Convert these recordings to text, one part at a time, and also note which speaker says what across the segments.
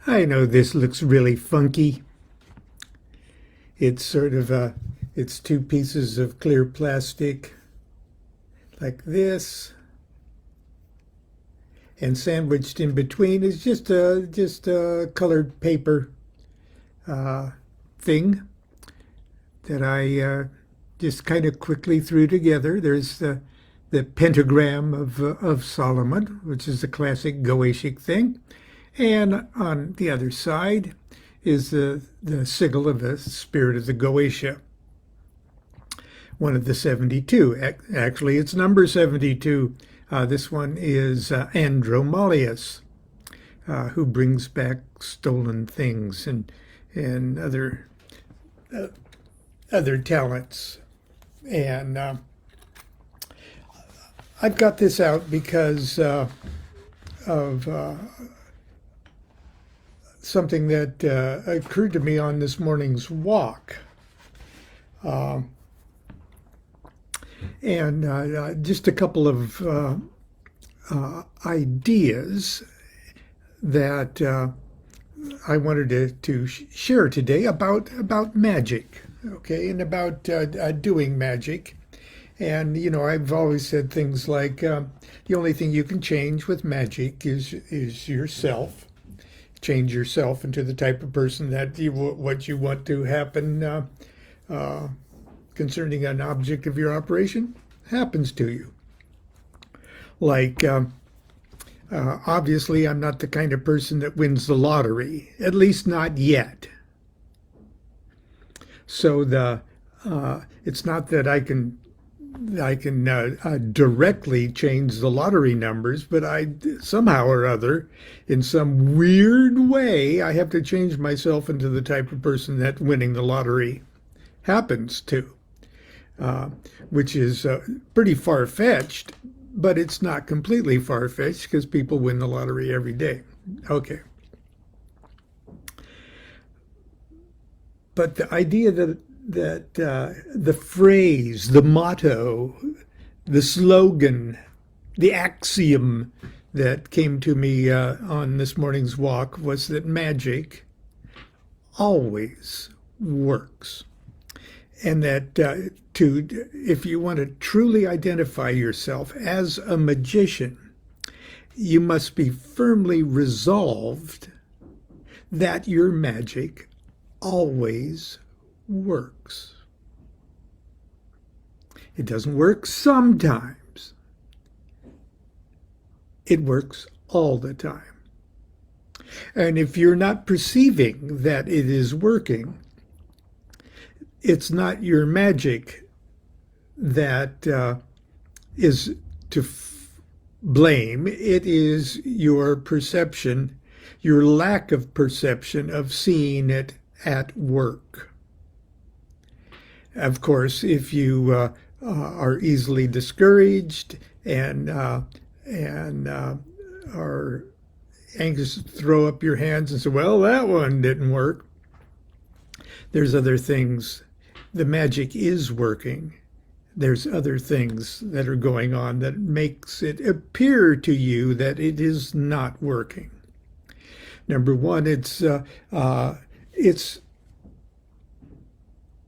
Speaker 1: I know this looks really funky. It's sort of it's two pieces of clear plastic like this, and sandwiched in between is just a colored paper uh, thing that I just kind of quickly threw together. There's the pentagram of Solomon, which is a classic Goetic thing. And on the other side is the sigil of the spirit of the Goetia, one of the 72. Actually, it's number 72. This one is Andromalius, who brings back stolen things and other talents. And I've got this out because of something that occurred to me on this morning's walk. And just a couple of ideas that I wanted to share today about magic, okay, and about doing magic. And I've always said things like the only thing you can change with magic is yourself. Change yourself into the type of person that what you want to happen concerning an object of your operation happens to you. Like, obviously, I'm not the kind of person that wins the lottery, at least not yet. So it's not that I can directly change the lottery numbers, but I somehow or other, in some weird way, I have to change myself into the type of person that winning the lottery happens to, which is pretty far-fetched, but it's not completely far-fetched because people win the lottery every day. Okay. But the idea that the phrase, the motto, the slogan, the axiom that came to me on this morning's walk was that magic always works. And that if you want to truly identify yourself as a magician, you must be firmly resolved that your magic always works. It doesn't work sometimes. It works all the time. And if you're not perceiving that it is working, it's not your magic that is to blame. It is your perception, your lack of perception of seeing it at work. Of course, if you are easily discouraged and are anxious to throw up your hands and say, well, that one didn't work, there's other things. The magic is working. There's other things that are going on that makes it appear to you that it is not working. Number one, it's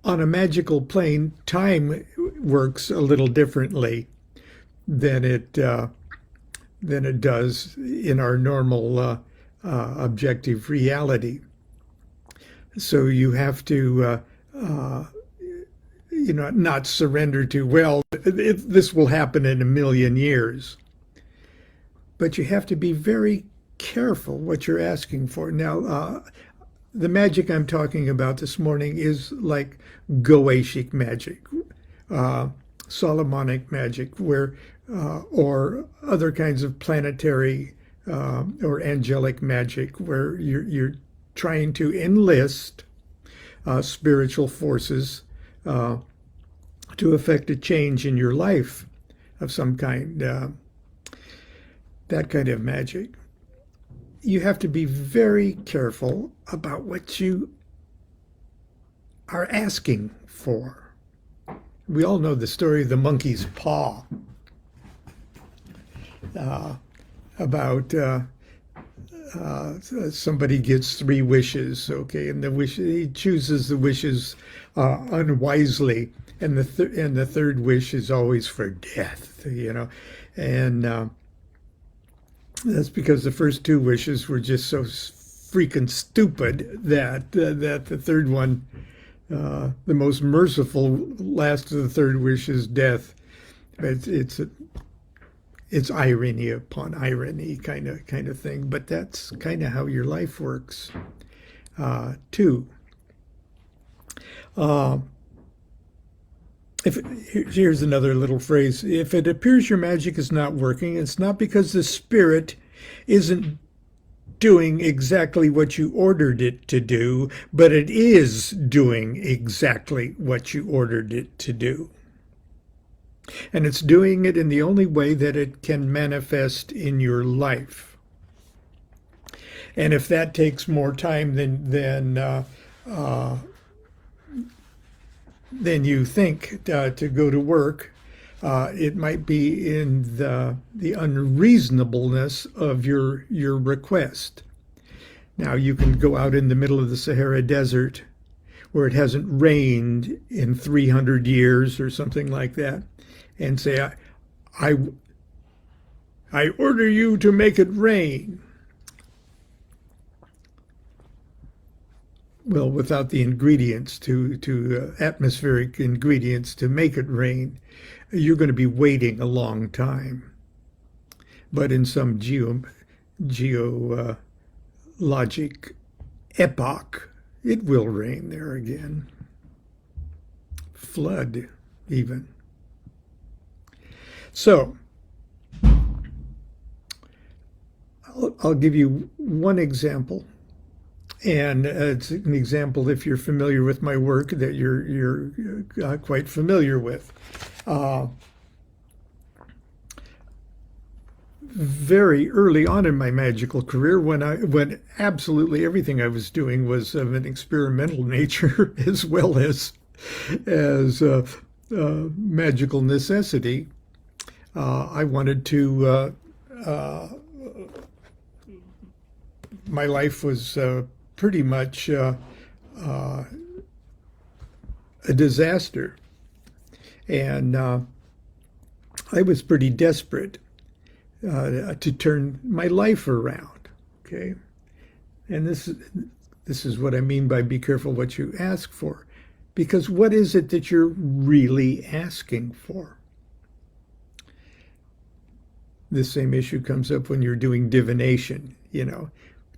Speaker 1: on a magical plane. Time works a little differently than it does in our normal objective reality. So you have to not surrender to, well, this will happen in a million years. But you have to be very careful what you're asking for. Now, the magic I'm talking about this morning is like Goetic magic, Solomonic magic, where or other kinds of planetary or angelic magic, where you're trying to enlist spiritual forces to effect a change in your life of some kind. That kind of magic. You have to be very careful about what you are asking for. We all know the story of the monkey's paw, about somebody gets 3 wishes, okay, and he chooses the wishes unwisely, and the third wish is always for death, and that's because the first 2 wishes were just so freaking stupid that the third one, the most merciful last of the third wish is death. It's irony upon irony kind of thing, but that's kind of how your life works too. Here's another little phrase. If it appears your magic is not working, it's not because the spirit isn't doing exactly what you ordered it to do, but it is doing exactly what you ordered it to do. And it's doing it in the only way that it can manifest in your life. And if that takes more time than you think to go to work, it might be in the unreasonableness of your request. Now, you can go out in the middle of the Sahara Desert where it hasn't rained in 300 years or something like that, and say, I order you to make it rain. Well, without the ingredients atmospheric ingredients to make it rain, you're going to be waiting a long time. But in some geologic epoch, it will rain there again. Flood, even. So, I'll give you one example, and it's an example, if you're familiar with my work, that you're quite familiar with. Very early on in my magical career, when absolutely everything I was doing was of an experimental nature as well as magical necessity. I wanted to, my life was pretty much a disaster. And I was pretty desperate to turn my life around, okay? And this is what I mean by be careful what you ask for. Because what is it that you're really asking for? This same issue comes up when you're doing divination,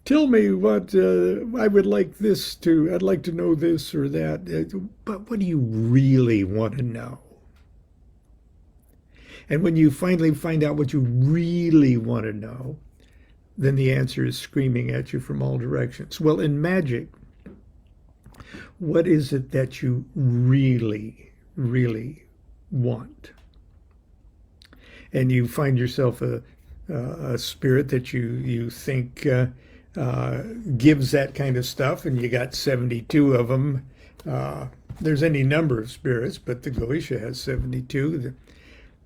Speaker 1: Tell me what I would like this to, I'd like to know this or that. But what do you really want to know? And when you finally find out what you really want to know, then the answer is screaming at you from all directions. Well, in magic, what is it that you really, really want? And you find yourself a spirit that you think gives that kind of stuff, and you got 72 of them. There's any number of spirits, but the Goetia has 72.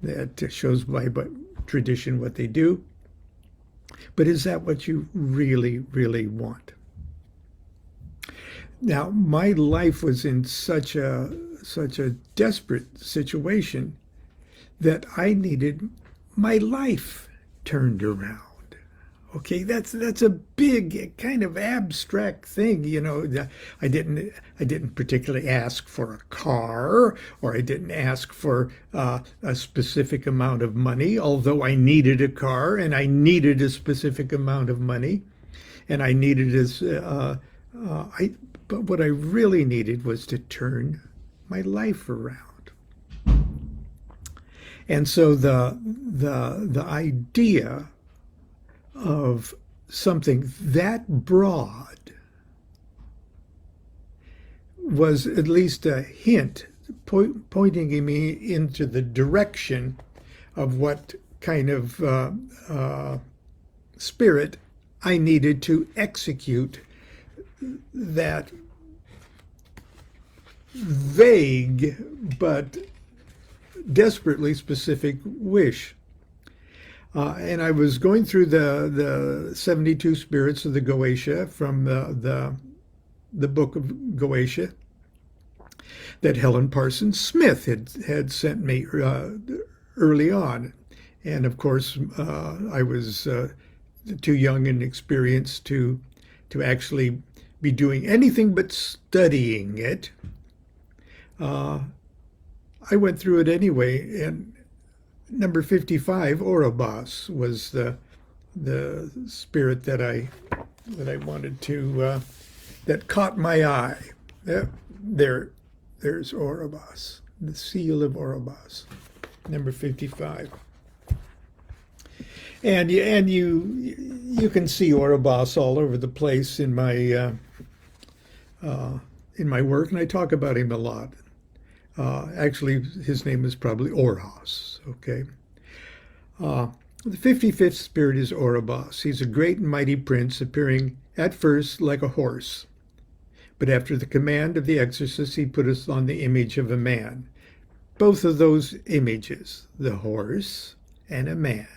Speaker 1: That shows by tradition what they do. But is that what you really, really want? Now, my life was in such a desperate situation that I needed my life turned around. Okay, that's a big kind of abstract thing, I didn't particularly ask for a car, or I didn't ask for a specific amount of money, although I needed a car and I needed a specific amount of money, and I needed but what I really needed was to turn my life around. And so the idea of something that broad was at least a hint pointing me into the direction of what kind of spirit I needed to execute that vague but desperately specific wish. And I was going through the 72 spirits of the Goetia from the book of Goetia that Helen Parsons Smith had sent me early on. And of course, I was too young and experienced to actually be doing anything but studying it. I went through it anyway, and number 55, Orobos, was the spirit that I wanted to that caught my eye. There's Orobos, the seal of Orobos, number 55. And you can see Orobos all over the place in my work, and I talk about him a lot. Actually, his name is probably Oros. Okay. The 55th spirit is Orobos. He's a great and mighty prince, appearing at first like a horse. But after the command of the exorcist, he put us on the image of a man. Both of those images, the horse and a man,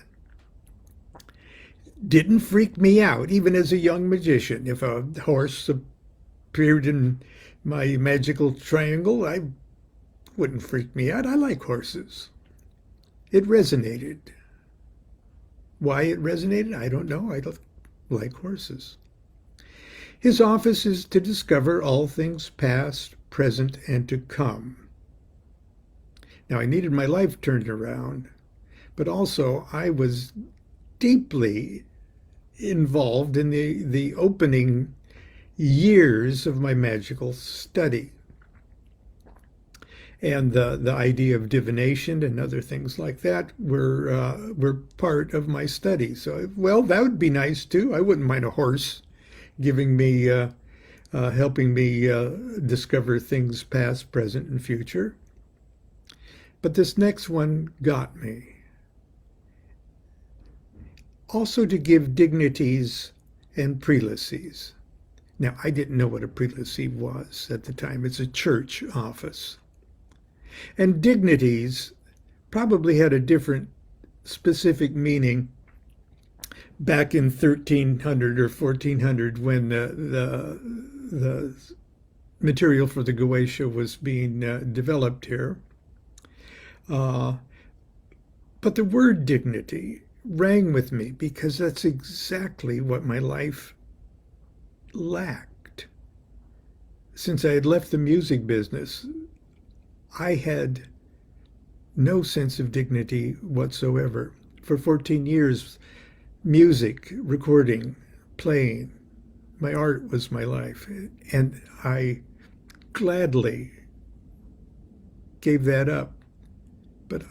Speaker 1: didn't freak me out, even as a young magician. If a horse appeared in my magical triangle, I wouldn't freak me out. I like horses. It resonated. Why it resonated, I don't know. I don't like horses. His office is to discover all things past, present, and to come. Now, I needed my life turned around, but also I was deeply involved in the opening years of my magical study. And the idea of divination and other things like that were part of my study. So, well, that would be nice too. I wouldn't mind a horse giving me, helping me discover things past, present, and future. But this next one got me. Also to give dignities and prelacies. Now, I didn't know what a prelacy was at the time. It's a church office. And dignities probably had a different specific meaning back in 1300 or 1400 when the material for the Goetia was being developed here. But the word dignity rang with me because that's exactly what my life lacked. Since I had left the music business, I had no sense of dignity whatsoever. For 14 years, music, recording, playing, my art was my life. And I gladly gave that up. But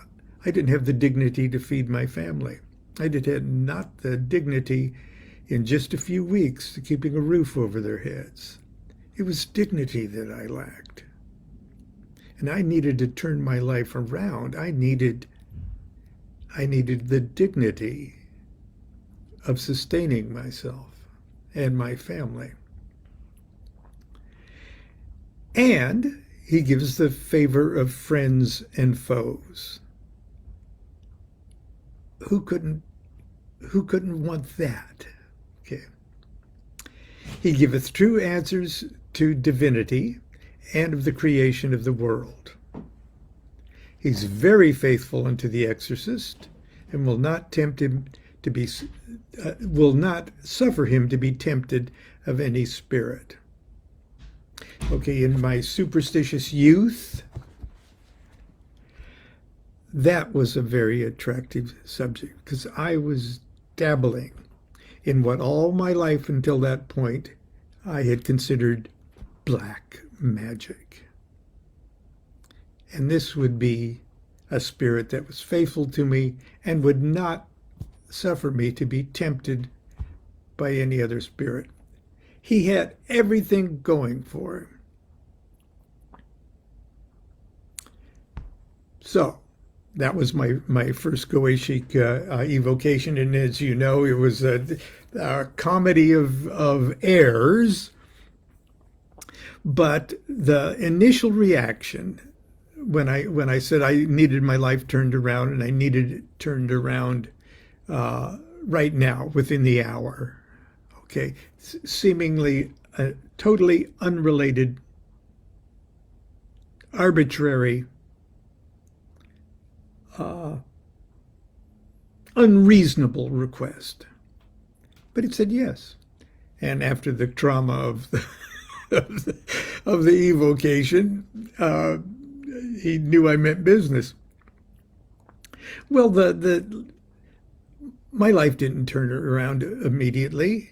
Speaker 1: I didn't have the dignity to feed my family. I had not the dignity in just a few weeks to keeping a roof over their heads. It was dignity that I lacked. And I needed to turn my life around. I needed the dignity of sustaining myself and my family. And he gives the favor of friends and foes. Who couldn't want that? Okay. He giveth true answers to divinity and of the creation of the world. He's very faithful unto the exorcist and will not tempt him to be, will not suffer him to be tempted of any spirit. Okay, in my superstitious youth, that was a very attractive subject because I was dabbling in what all my life until that point I had considered black magic. And this would be a spirit that was faithful to me and would not suffer me to be tempted by any other spirit. He had everything going for him. So that was my first Goetic evocation, and as you know, it was a comedy of errors. But the initial reaction when I said I needed my life turned around and I needed it turned around right now, within the hour. Okay, seemingly totally unrelated, arbitrary, unreasonable request. But it said yes. And after the trauma of the evocation, he knew I meant business. Well, my life didn't turn around immediately.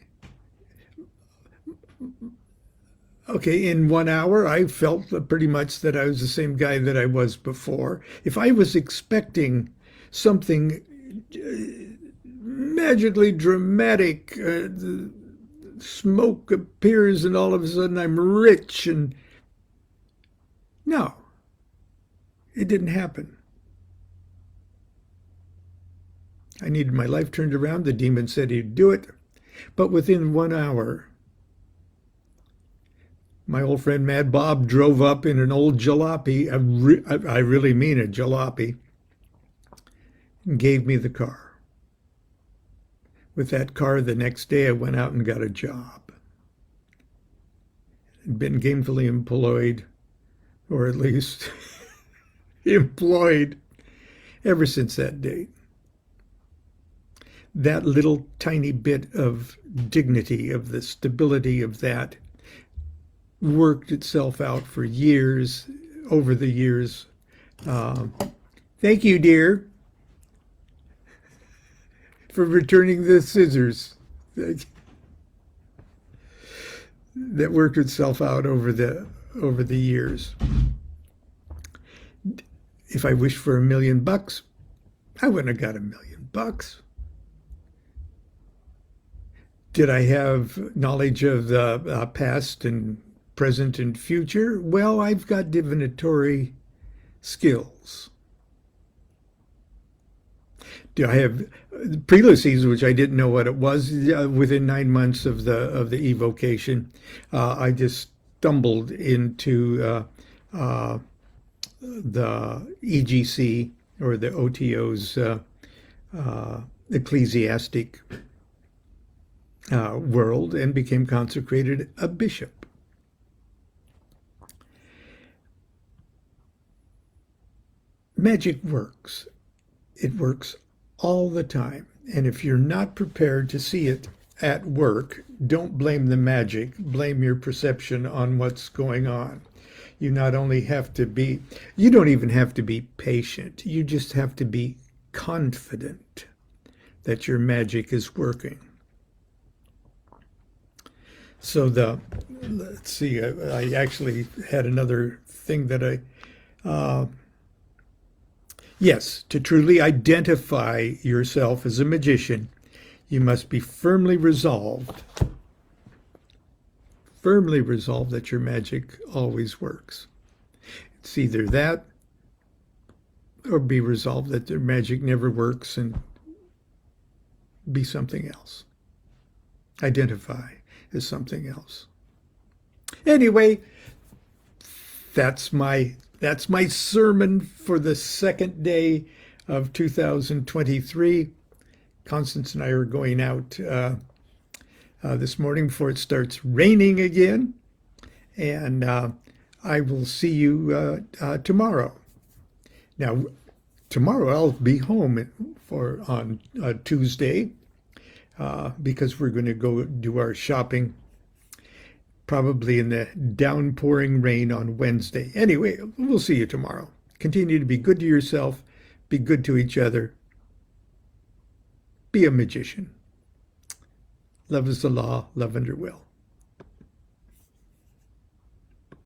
Speaker 1: Okay, in 1 hour, I felt pretty much that I was the same guy that I was before. If I was expecting something magically dramatic, smoke appears and all of a sudden I'm rich, and no, it didn't happen. I needed my life turned around. The demon said he'd do it. But within 1 hour, my old friend Mad Bob drove up in an old jalopy, I really mean a jalopy, and gave me the car. With that car, the next day I went out and got a job. I'd been gainfully employed, or at least employed, ever since that date. That little tiny bit of dignity, of the stability of that, worked itself out for years, over the years. Thank you, dear, for returning the scissors. That worked itself out over the years. If I wished for $1 million, I wouldn't have got $1 million. Did I have knowledge of the past and present and future? Well, I've got divinatory skills. Do I have prelices, which I didn't know what it was? Within 9 months of the evocation, I just stumbled into the EGC, or the OTO's ecclesiastic world, and became consecrated a bishop. Magic works. It works all the time. And if you're not prepared to see it at work, don't blame the magic, blame your perception on what's going on. You not only have to be, you don't even have to be patient. You just have to be confident that your magic is working. So let's see, I actually had another thing that yes, to truly identify yourself as a magician, you must be firmly resolved that your magic always works. It's either that, or be resolved that their magic never works and be something else. Identify as something else. Anyway, that's my sermon for the second day of 2023. Constance and I are going out this morning before it starts raining again, and I will see you tomorrow. Now, tomorrow I'll be home on Tuesday, because we're going to go do our shopping, probably in the downpouring rain on Wednesday. Anyway, we'll see you tomorrow. Continue to be good to yourself, be good to each other, be a magician. Love is the law, love under will.